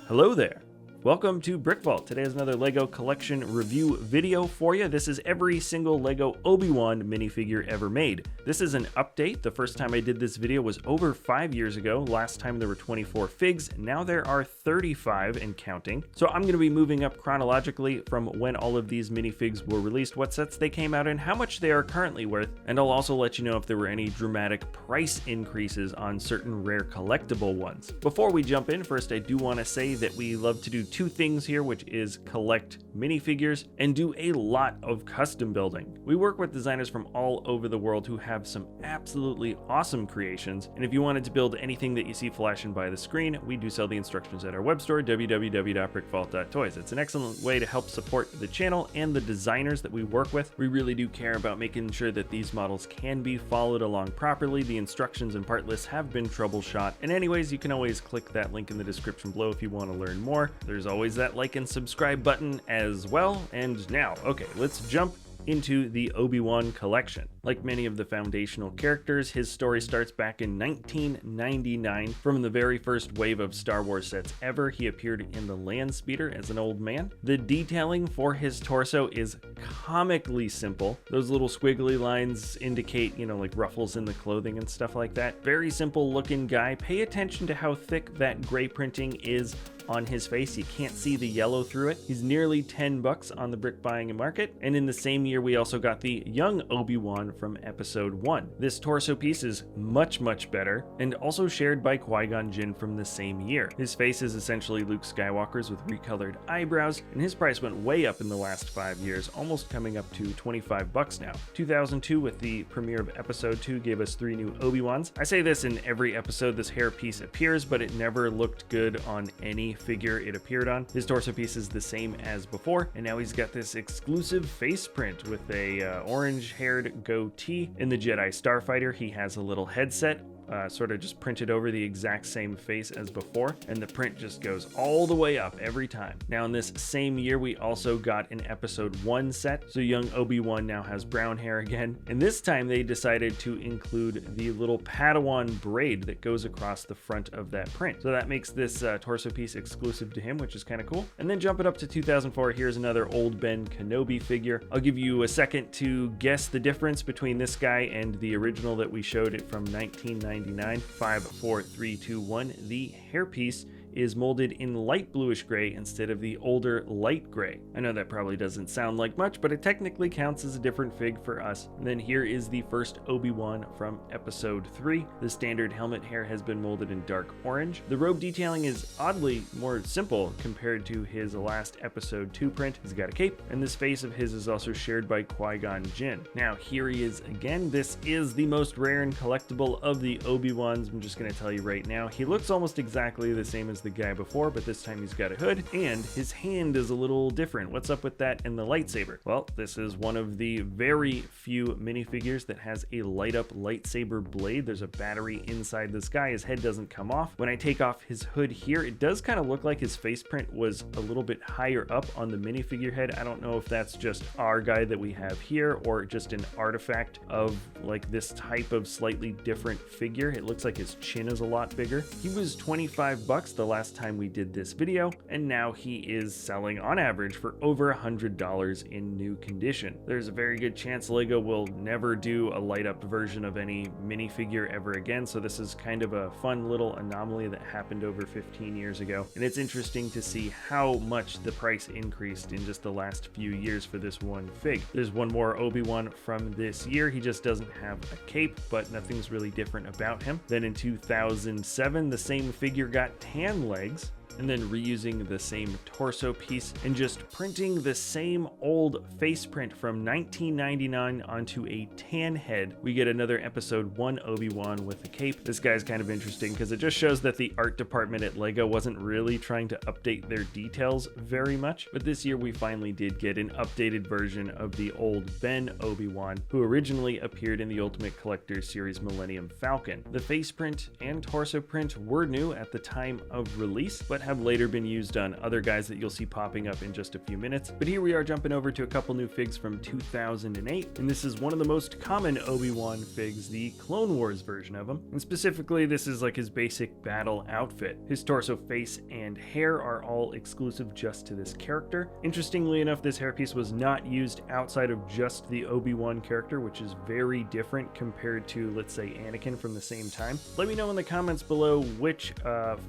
Hello there. Welcome to BrickVault. Today is another LEGO collection review video for you. This is every single LEGO Obi-Wan minifigure ever made. This is an update. The first time I did this video was over 5 years ago. Last time there were 24 figs. Now there are 35 and counting. So I'm going to be moving up chronologically from when all of these minifigs were released, what sets they came out in, how much they are currently worth, and I'll also let you know if there were any dramatic price increases on certain rare collectible ones. Before we jump in, first I do want to say that we love to do two things here, which is collect minifigures and do a lot of custom building. We work with designers from all over the world who have some absolutely awesome creations, and if you wanted to build anything that you see flashing by the screen, we do sell the instructions at our web store, www.brickvault.toys. It's an excellent way to help support the channel and the designers that we work with. We really do care about making sure that these models can be followed along properly. The instructions and part lists have been troubleshot, and anyways, you can always click that link in the description below if you want to learn more. There's always that like and subscribe button as well. And now, okay, let's jump into the Obi-Wan collection. Like many of the foundational characters, his story starts back in 1999. From the very first wave of Star Wars sets ever, he appeared in the land speeder as an old man. The detailing for his torso is comically simple. Those little squiggly lines indicate, like ruffles in the clothing and stuff like that. Very simple looking guy. Pay attention to how thick that gray printing is on his face. You can't see the yellow through it. He's nearly $10 on the brick buying market. And in the same year, we also got the young Obi-Wan from episode 1. This torso piece is much better, and also shared by Qui-Gon Jinn from the same year. His face is essentially Luke Skywalker's with recolored eyebrows, and his price went way up in the last 5 years, almost coming up to $25 now. 2002, with the premiere of episode 2, gave us 3 new Obi-Wans. I say this in every episode, this hair piece appears, but it never looked good on any figure it appeared on. His torso piece is the same as before, and now he's got this exclusive face print with a orange-haired goatee. In the Jedi Starfighter, he has a little headset, sort of just printed over the exact same face as before, and the print just goes all the way up every time. Now in this same year, we also got an episode 1 set, so young Obi-Wan now has brown hair again, and this time they decided to include the little Padawan braid that goes across the front of that print. So that makes this torso piece exclusive to him, which is kind of cool. And then jumping up to 2004, here's another old Ben Kenobi figure. I'll give you a second to guess the difference between this guy and the original that we showed it from 1999. 5, 4, 3, 2, 1. The hairpiece is molded in light bluish gray instead of the older light gray. I know that probably doesn't sound like much, but it technically counts as a different fig for us. And then here is the first Obi-Wan from episode 3. The standard helmet hair has been molded in dark orange. The robe detailing is oddly more simple compared to his last episode 2 print. He's got a cape, and this face of his is also shared by Qui-Gon Jinn. Now here he is again. This is the most rare and collectible of the Obi-Wans. I'm just gonna tell you right now, he looks almost exactly the same as the guy before, but this time he's got a hood, and his hand is a little different. What's up with that and the lightsaber? Well, this is one of the very few minifigures that has a light up lightsaber blade. There's a battery inside this guy. His head doesn't come off. When I take off his hood here, it does kind of look like his face print was a little bit higher up on the minifigure head. I don't know if that's just our guy that we have here or just an artifact of like this type of slightly different figure. It looks like his chin is a lot bigger. He was $25 the last time we did this video, and now he is selling on average for over $100 in new condition. There's a very good chance LEGO will never do a light up version of any minifigure ever again, so this is kind of a fun little anomaly that happened over 15 years ago, and it's interesting to see how much the price increased in just the last few years for this one fig. There's one more Obi-Wan from this year. He just doesn't have a cape, but nothing's really different about him. Then in 2007, the same figure got tan legs, and then reusing the same torso piece and just printing the same old face print from 1999 onto a tan head, we get another episode 1 Obi-Wan with a cape. This guy's kind of interesting because it just shows that the art department at LEGO wasn't really trying to update their details very much, but this year we finally did get an updated version of the old Ben Obi-Wan, who originally appeared in the Ultimate Collector Series Millennium Falcon. The face print and torso print were new at the time of release, but have later been used on other guys that you'll see popping up in just a few minutes. But here we are jumping over to a couple new figs from 2008, and this is one of the most common Obi-Wan figs, the Clone Wars version of him. And specifically, this is like his basic battle outfit. His torso, face, and hair are all exclusive just to this character. Interestingly enough, this hairpiece was not used outside of just the Obi-Wan character, which is very different compared to, let's say, Anakin from the same time. Let me know in the comments below which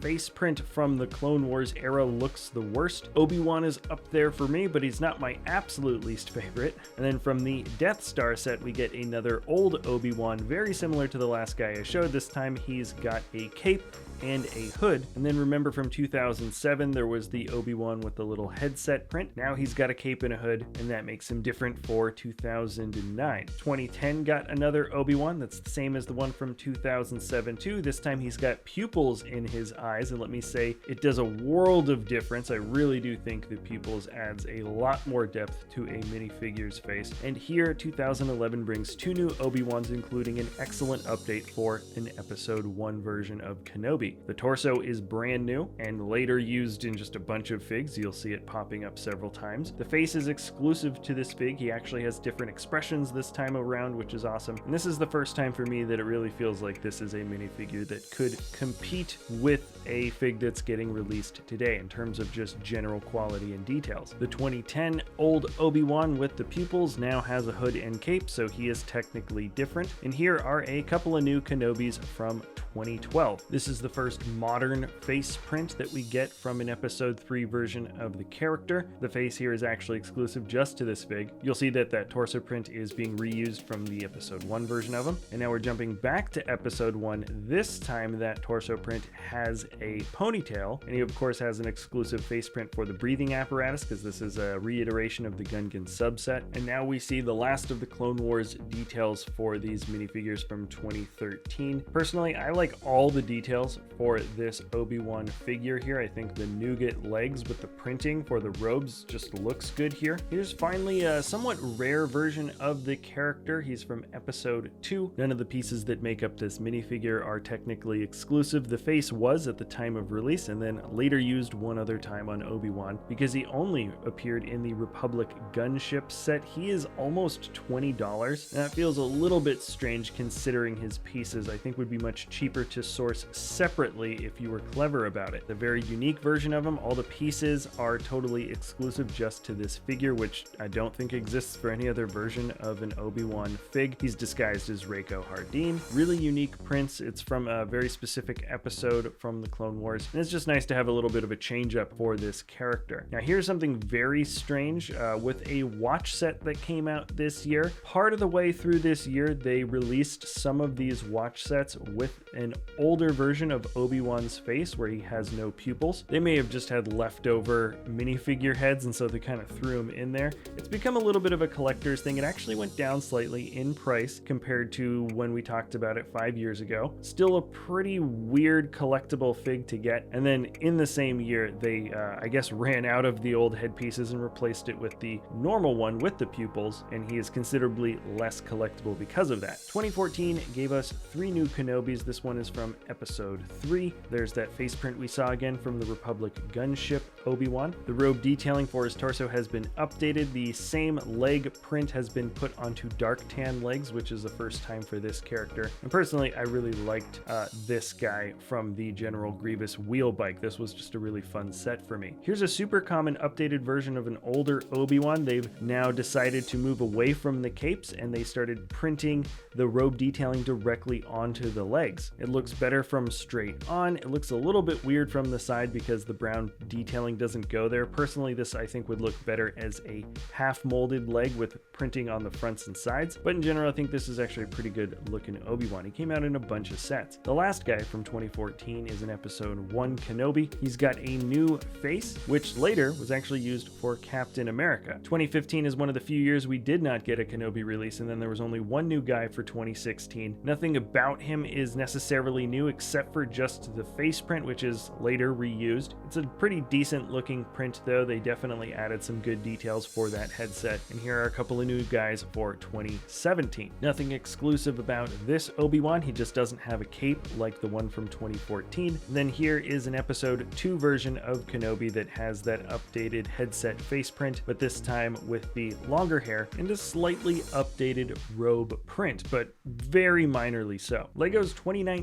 face print from the Clone Wars era looks the worst. Obi-Wan is up there for me, but he's not my absolute least favorite. And then from the Death Star set, we get another old Obi-Wan, very similar to the last guy I showed. This time he's got a cape and a hood. And then remember from 2007, there was the Obi-Wan with the little headset print. Now he's got a cape and a hood, and that makes him different for 2009. 2010 got another Obi-Wan that's the same as the one from 2007 too. This time he's got pupils in his eyes, and let me say, it does a world of difference. I really do think the pupils adds a lot more depth to a minifigure's face. And here, 2011 brings two new Obi-Wans, including an excellent update for an Episode 1 version of Kenobi. The torso is brand new and later used in just a bunch of figs. You'll see it popping up several times. The face is exclusive to this fig. He actually has different expressions this time around, which is awesome. And this is the first time for me that it really feels like this is a minifigure that could compete with a fig that's getting released today in terms of just general quality and details. The 2010 old Obi-Wan with the pupils now has a hood and cape, so he is technically different. And here are a couple of new Kenobis from 2012. This is the first modern face print that we get from an Episode 3 version of the character. The face here is actually exclusive just to this fig. You'll see that that torso print is being reused from the Episode 1 version of him. And now we're jumping back to Episode 1. This time that torso print has a ponytail, and he of course has an exclusive face print for the breathing apparatus, because this is a reiteration of the Gungan subset. And now we see the last of the Clone Wars details for these minifigures from 2013. Personally, I like all the details for this Obi-Wan figure here. I think the nougat legs with the printing for the robes just looks good here. Here's finally a somewhat rare version of the character. He's from Episode 2. None of the pieces that make up this minifigure are technically exclusive. The face was at the time of release, and then later used one other time on Obi-Wan. Because he only appeared in the Republic gunship set, he is almost $20. And that feels a little bit strange considering his pieces I think would be much cheaper to source separately if you were clever about it. The very unique version of him, all the pieces are totally exclusive just to this figure, which I don't think exists for any other version of an Obi-Wan fig. He's disguised as Rako Hardeen. Really unique prints. It's from a very specific episode from the Clone Wars, and it's just nice to have a little bit of a change up for this character. Now here's something very strange with a watch set that came out this year. Part of the way through this year, they released some of these watch sets with an older version of Obi-Wan's face where he has no pupils. They may have just had leftover minifigure heads, and so they kind of threw them in there. It's become a little bit of a collector's thing. It actually went down slightly in price compared to when we talked about it 5 years ago. Still a pretty weird collectible fig to get. And then in the same year, they, I guess, ran out of the old headpieces and replaced it with the normal one with the pupils, and he is considerably less collectible because of that. 2014 gave us 3 new Kenobis. This one is from Episode 3. There's that face print we saw again from the Republic gunship Obi-Wan. The robe detailing for his torso has been updated. The same leg print has been put onto dark tan legs, which is the first time for this character. And personally, I really liked this guy from the General Grievous wheel bike. This was just a really fun set for me. Here's a super common updated version of an older Obi-Wan. They've now decided to move away from the capes, and they started printing the robe detailing directly onto the legs. It looks better from straight on. It looks a little bit weird from the side because the brown detailing doesn't go there. Personally, this I think would look better as a half molded leg with printing on the fronts and sides, but in general I think this is actually a pretty good looking Obi-Wan. He came out in a bunch of sets. The last guy from 2014 is in Episode 1 Kenobi. He's got a new face, which later was actually used for Captain America. 2015 is one of the few years we did not get a Kenobi release, and then there was only one new guy for 2016. Nothing about him is necessarily necessarily new except for just the face print, which is later reused. It's a pretty decent looking print though. They definitely added some good details for that headset. And here are a couple of new guys for 2017. Nothing exclusive about this Obi-Wan. He just doesn't have a cape like the one from 2014. And then here is an episode 2 version of Kenobi that has that updated headset face print, but this time with the longer hair and a slightly updated robe print, but very minorly so. LEGO's 2019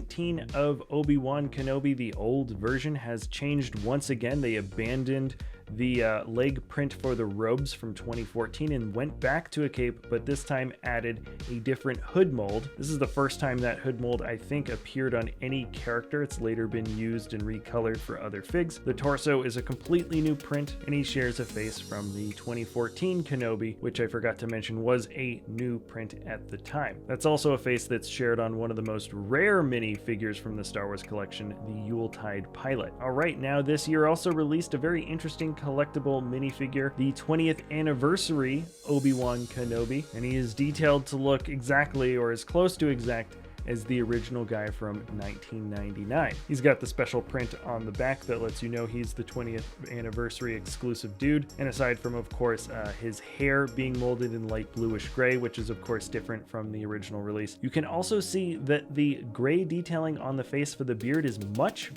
of Obi-Wan Kenobi, the old version, has changed once again. They abandoned the leg print for the robes from 2014 and went back to a cape, but this time added a different hood mold. This is the first time that hood mold, I think, appeared on any character. It's later been used and recolored for other figs. The torso is a completely new print, and he shares a face from the 2014 Kenobi, which I forgot to mention was a new print at the time. That's also a face that's shared on one of the most rare minifigures from the Star Wars collection, the Yuletide Pilot. All right, now this year also released a very interesting collectible minifigure, the 20th anniversary Obi-Wan Kenobi, and he is detailed to look exactly or as close to exact as the original guy from 1999. He's got the special print on the back that lets you know he's the 20th anniversary exclusive dude, and aside from, of course, his hair being molded in light bluish gray, which is of course different from the original release. You can also see that the gray detailing on the face for the beard is much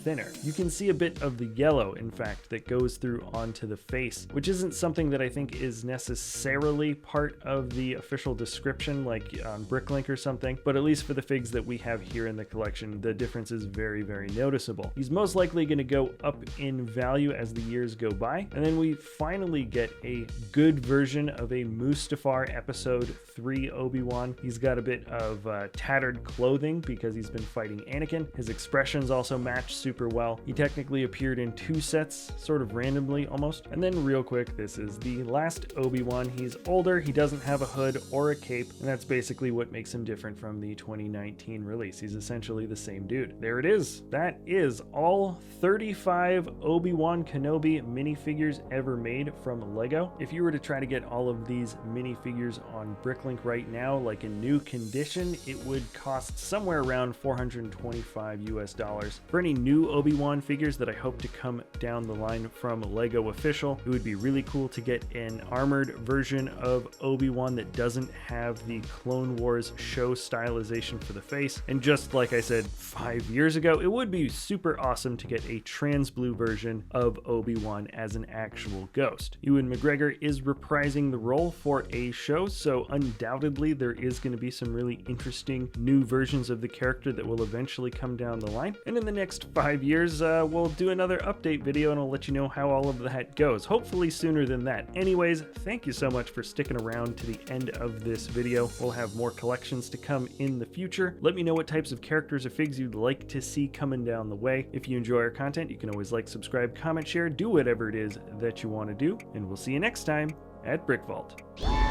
thinner. You can see a bit of the yellow, in fact, that goes through onto the face, which isn't something that I think is necessarily part of the official description like on BrickLink or something, but at least for the figs that we have here in the collection, the difference is very noticeable. He's most likely going to go up in value as the years go by, and then we finally get a good version of a Mustafar episode 3 Obi-Wan. He's got a bit of tattered clothing because he's been fighting Anakin. His expressions also match super well. He technically appeared in 2 sets, sort of randomly almost. And then real quick, this is the last Obi-Wan. He's older, he doesn't have a hood or a cape, and that's basically what makes him different from the 2019 release. He's essentially the same dude. There it is. That is all 35 Obi-Wan Kenobi minifigures ever made from LEGO. If you were to try to get all of these minifigures on BrickLink right now, like in new condition, it would cost somewhere around $425 US. For any new Obi-Wan figures that I hope to come down the line from LEGO Official, it would be really cool to get an armored version of Obi-Wan that doesn't have the Clone Wars show stylization for the face. And just like I said 5 years ago, it would be super awesome to get a trans blue version of Obi-Wan as an actual ghost. Ewan McGregor is reprising the role for a show, so undoubtedly there is going to be some really interesting new versions of the character that will eventually come down the line. And in the next 5 years, we'll do another update video and I'll let you know how all of that goes, hopefully sooner than that. Anyways, thank you so much for sticking around to the end of this video. We'll have more collections to come in the future. Let me know what types of characters or figs you'd like to see coming down the way. If you enjoy our content, you can always like, subscribe, comment, share, do whatever it is that you want to do, and we'll see you next time at BrickVault.